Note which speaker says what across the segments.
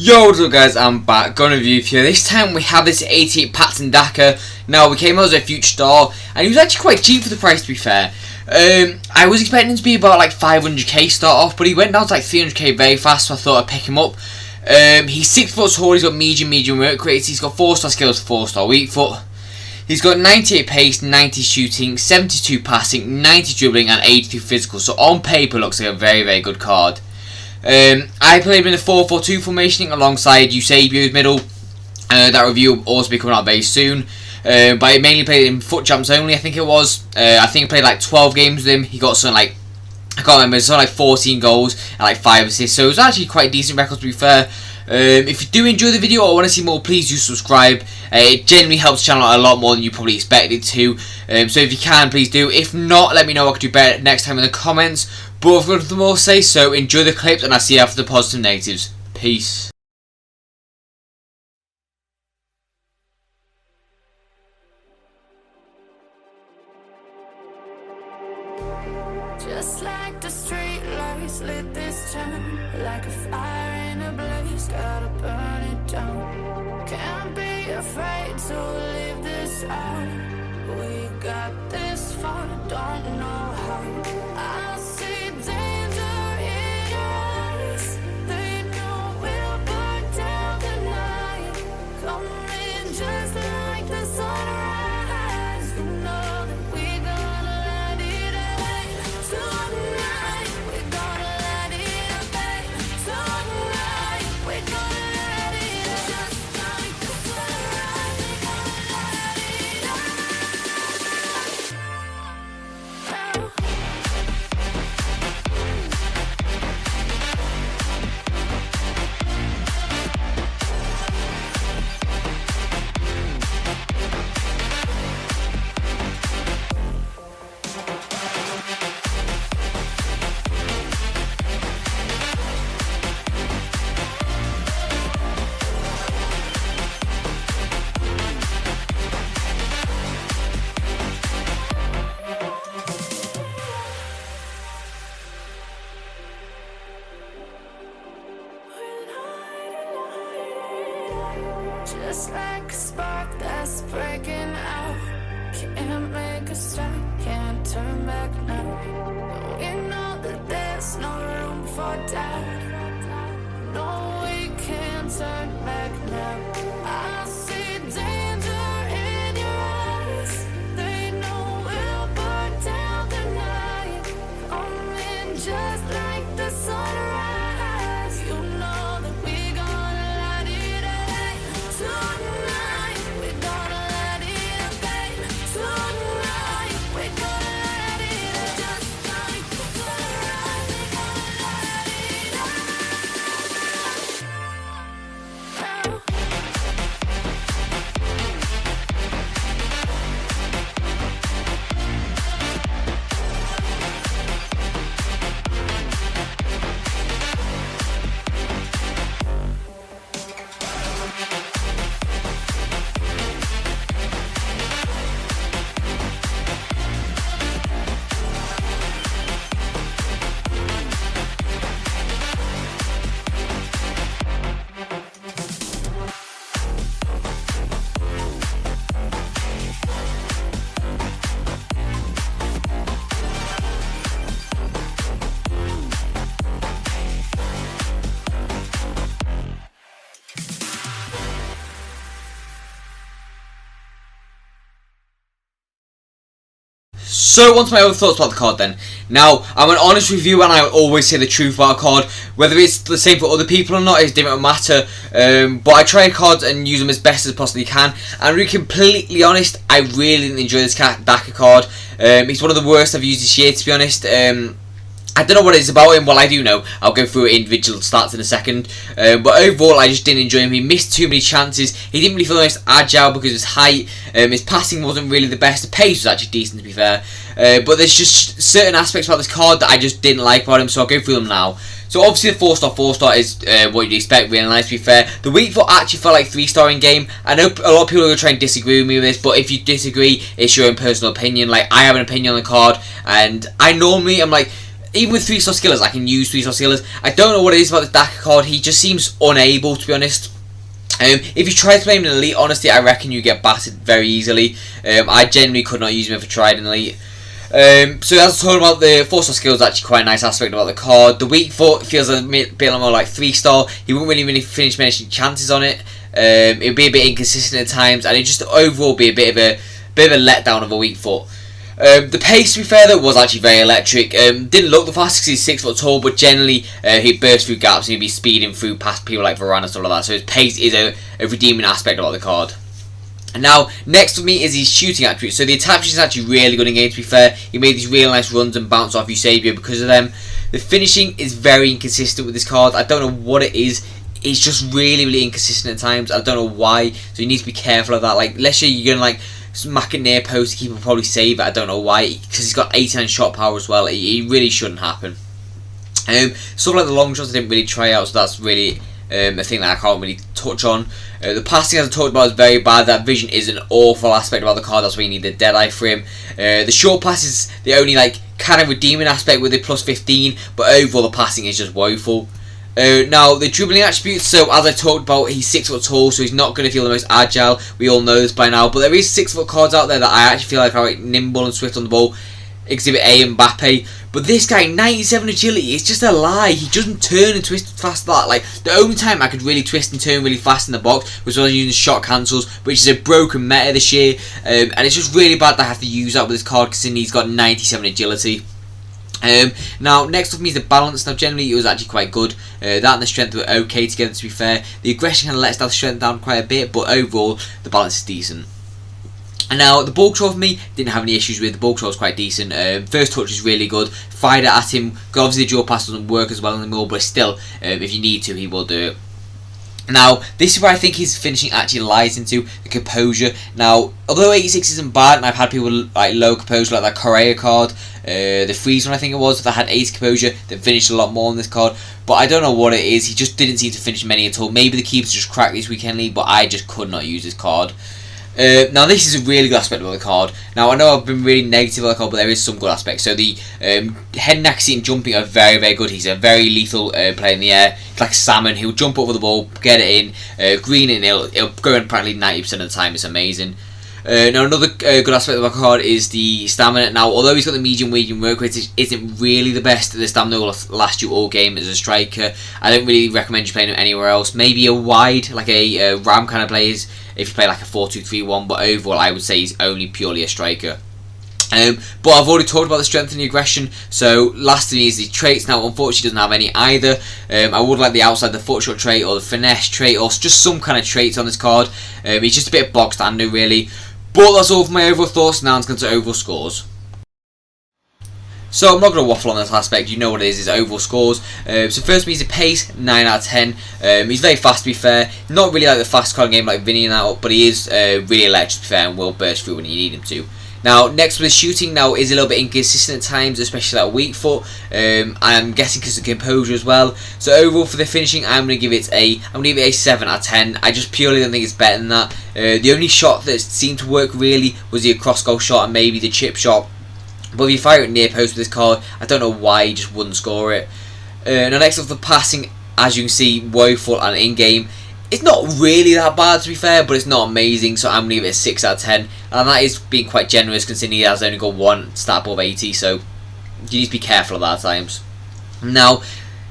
Speaker 1: Yo, what's up guys, I'm back, got a review for you. This time we have this 88 Patson Daka. Now, we came out as a future star, and he was actually quite cheap for the price, to be fair. I was expecting him to be about like 500k start off, but he went down to like 300k very fast, so I thought I'd pick him up. He's 6 foot tall, he's got medium work rates, he's got 4-star skills, 4-star weak foot. He's got 98 pace, 90 shooting, 72 passing, 90 dribbling, and 82 physical, so on paper looks like a very good card. I played him in the 4-4-2 formation alongside Eusebio's middle. That review will also be coming out very soon. But I mainly played in foot champs only, I think it was. I think I played like 12 games with him. He got something like, I can't remember, something like 14 goals and like 5 assists. So it was actually quite a decent record, to be fair. If you do enjoy the video or want to see more, please do subscribe. It generally helps the channel a lot more than you probably expected to. So if you can, please do. If not, let me know what I could do better next time in the comments. But I've got nothing more to say, so enjoy the clips and I'll see you after the positive and negatives. Peace.
Speaker 2: Just like the street lights lit this town, like a fire in a blaze, gotta burn it down. Can't be afraid to leave this out. We got this far, don't know how. I see danger in your eyes. They know we'll burn down the night. Coming just like the sunrise. You know that we gonna let it away. Tonight, we're gonna let it away. Tonight, we're gonna let it away. Just like the sunrise, we're gonna let it away. Just like a spark that's breaking out. Can't make a stop, can't turn back now. We know that there's no room for doubt. No, we can't turn back now. I see danger in your eyes. They know we'll burn down the night. Coming just like the sunrise. You know that we gonna let it away. Tonight, we're gonna let it away. Tonight, we're gonna let it away. Just like the sunrise, we're gonna let it away.
Speaker 1: So, on to my own thoughts about the card then. Now, I'm an honest reviewer and I always say the truth about a card. Whether it's the same for other people or not, it doesn't matter. But I try cards and use them as best as possibly can. And to be completely honest, I really didn't enjoy this Daka card. He's one of the worst I've used this year, to be honest. I don't know what it is about him. Well, I do know. I'll go through individual stats in a second. But overall, I just didn't enjoy him. He missed too many chances. He didn't really feel the most agile because of his height. His passing wasn't really the best. The pace was actually decent, to be fair. But there's just certain aspects about this card that I just didn't like about him. So I'll go through them now. So obviously the 4-star is what you'd expect, really nice, to be fair. The weak foot actually felt like 3-star in game. I know a lot of people are going to try and disagree with me with this, but if you disagree, it's your own personal opinion. Like, I have an opinion on the card, and I normally am like, even with 3-star skillers, I can use 3-star skillers. I don't know what it is about the Daka card. He just seems unable, to be honest. If you try to play him in Elite, honestly, I reckon you get battered very easily. I genuinely could not use him if I tried in Elite. So as I was talking about, the 4-star skill is actually quite a nice aspect about the card. The weak foot feels a bit more like 3-star. He wouldn't really finish many chances on it. It would be a bit inconsistent at times, and it just overall be a bit of a letdown of a weak foot. The pace, to be fair, though, was actually very electric. Didn't look the fastest because he's 6 foot tall, but generally he'd burst through gaps and he'd be speeding through past people like Varane and stuff like that. So his pace is a redeeming aspect about the card. And now, next for me is his shooting attributes. So the attack is actually really good in game, to be fair. He made these really nice runs and bounce off Eusebio because of them. The finishing is very inconsistent with this card. I don't know what it is. It's just really inconsistent at times. I don't know why. So you need to be careful of that. Like, let's say you're going to smack it near post, the keeper will probably save it. I don't know why, because he's got 89 shot power as well. It really shouldn't happen. Stuff like the long shots I didn't really try out, so that's really a thing that I can't really touch on. The passing, as I talked about, is very bad. That vision is an awful aspect about the card. That's why you need the Deadeye for him. The short pass is the only kind of redeeming aspect with the plus 15, but overall the passing is just woeful. Now, the dribbling attributes, so as I talked about, he's 6 foot tall, so he's not going to feel the most agile. We all know this by now, but there is 6 foot cards out there that I actually feel like are nimble and swift on the ball. Exhibit A, Mbappe. But this guy, 97 agility, it's just a lie. He doesn't turn and twist fast like that. The only time I could really twist and turn really fast in the box was when I was using shot cancels, which is a broken meta this year. And it's just really bad that I have to use that with this card, because he's got 97 agility. Now, next up for me is the balance. Now, generally, it was actually quite good. That and the strength were okay together, to be fair. The aggression kind of lets that strength down quite a bit, but overall, the balance is decent. And now, the ball control for me, didn't have any issues with. The ball control was quite decent. First touch is really good. Fired it at him. Obviously, the draw pass doesn't work as well anymore, but still, if you need to, he will do it. Now, this is where I think his finishing actually lies into, the composure. Now, although 86 isn't bad, and I've had people like low composure, like that Correa card, the freeze one I think it was, that had 80 composure, that finished a lot more on this card. But I don't know what it is, he just didn't seem to finish many at all. Maybe the keepers just cracked this weekend league, but I just could not use this card. Now this is a really good aspect of the card. Now I know I've been really negative on the card, but there is some good aspects. So the head and accuracy and jumping are very good. He's a very lethal player in the air. He's like a salmon. He'll jump over the ball, get it in, green it, and he'll go in practically 90% of the time. It's amazing. Now another good aspect of the card is the stamina. Now although he's got the medium work rate, it isn't really the best. The stamina will last you all game as a striker. I don't really recommend you playing him anywhere else. Maybe a wide, like a Ram kind of players, if you play like a 4-2-3-1, but overall I would say he's only purely a striker. But I've already talked about the strength and the aggression, so last to me is the traits. Now unfortunately he doesn't have any either. I would like the outside the foot shot trait or the finesse trait or just some kind of traits on this card. He's just a bit box standard really. But that's all for my overall thoughts. Now I'm going to overall scores. So I'm not going to waffle on this aspect, you know what it is, his overall scores. So first he's a pace, 9 out of 10. He's very fast, to be fair. Not really like the fast card game like Vinny and that, but he is really electric, to be fair, and will burst through when you need him to. Now, next with shooting, now is a little bit inconsistent at times, especially that weak foot. I'm guessing because of composure as well. So overall for the finishing, I'm going to give it a 7 out of 10. I just purely don't think it's better than that. The only shot that seemed to work really was the cross goal shot and maybe the chip shot. But if you fire it near post with this card, I don't know why he just wouldn't score it. Now next up the passing, as you can see, woeful and in-game. It's not really that bad, to be fair, but it's not amazing, so I'm going to give it a 6 out of 10. And that is being quite generous, considering he has only got one stat above 80, so you need to be careful of that at times. Now,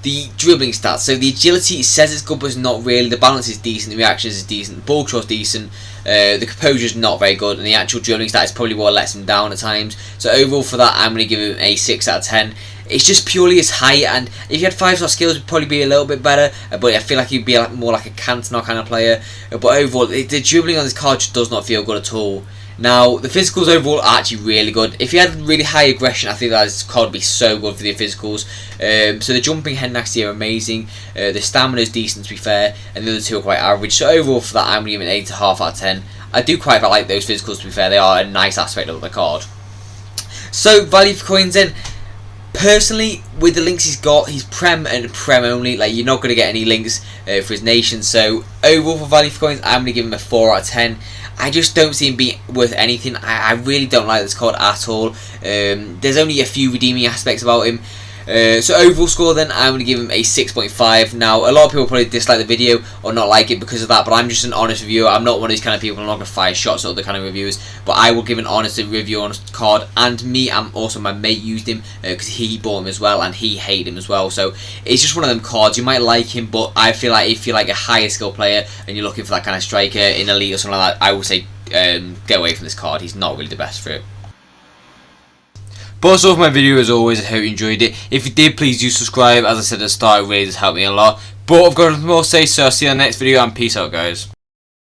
Speaker 1: the dribbling stats. So the agility, it says it's good, but it's not really. The balance is decent, the reactions is decent, the ball control is decent, the composure is not very good, and the actual dribbling stat is probably what lets him down at times. So overall for that, I'm going to give him a 6 out of 10. It's just purely his height, and if you had 5-star skills, it would probably be a little bit better, but I feel like he'd be more like a Cantona kind of player. But overall, the dribbling on this card just does not feel good at all. Now, the physicals overall are actually really good. If he had really high aggression, I think that this card would be so good for the physicals. So the jumping, head and accuracy are amazing. The stamina is decent, to be fair, and the other two are quite average. So overall for that, I'm going to give it an 8.5 out of 10. I do quite like those physicals, to be fair. They are a nice aspect of the card. So, value for coins then. Personally, with the links he's got, he's Prem and Prem only. Like, you're not going to get any links for his nation. So, overall for value for coins, I'm going to give him a 4 out of 10. I just don't see him being worth anything. I really don't like this card at all. There's only a few redeeming aspects about him. So overall score then, I'm going to give him a 6.5. Now, a lot of people probably dislike the video or not like it because of that, but I'm just an honest reviewer. I'm not one of these kind of people. I'm not going to fire shots at other kind of reviewers, but I will give an honest review on a card. And me, and also my mate used him because he bought him as well, and he hated him as well. So it's just one of them cards. You might like him, but I feel like if you're like a higher skill player and you're looking for that kind of striker in Elite or something like that, I would say get away from this card. He's not really the best for it. But that's all for my video as always. I hope you enjoyed it. If you did, please do subscribe. As I said at the start, it really does help me a lot. But I've got nothing more to say, so I'll see you in the next video, and peace out, guys.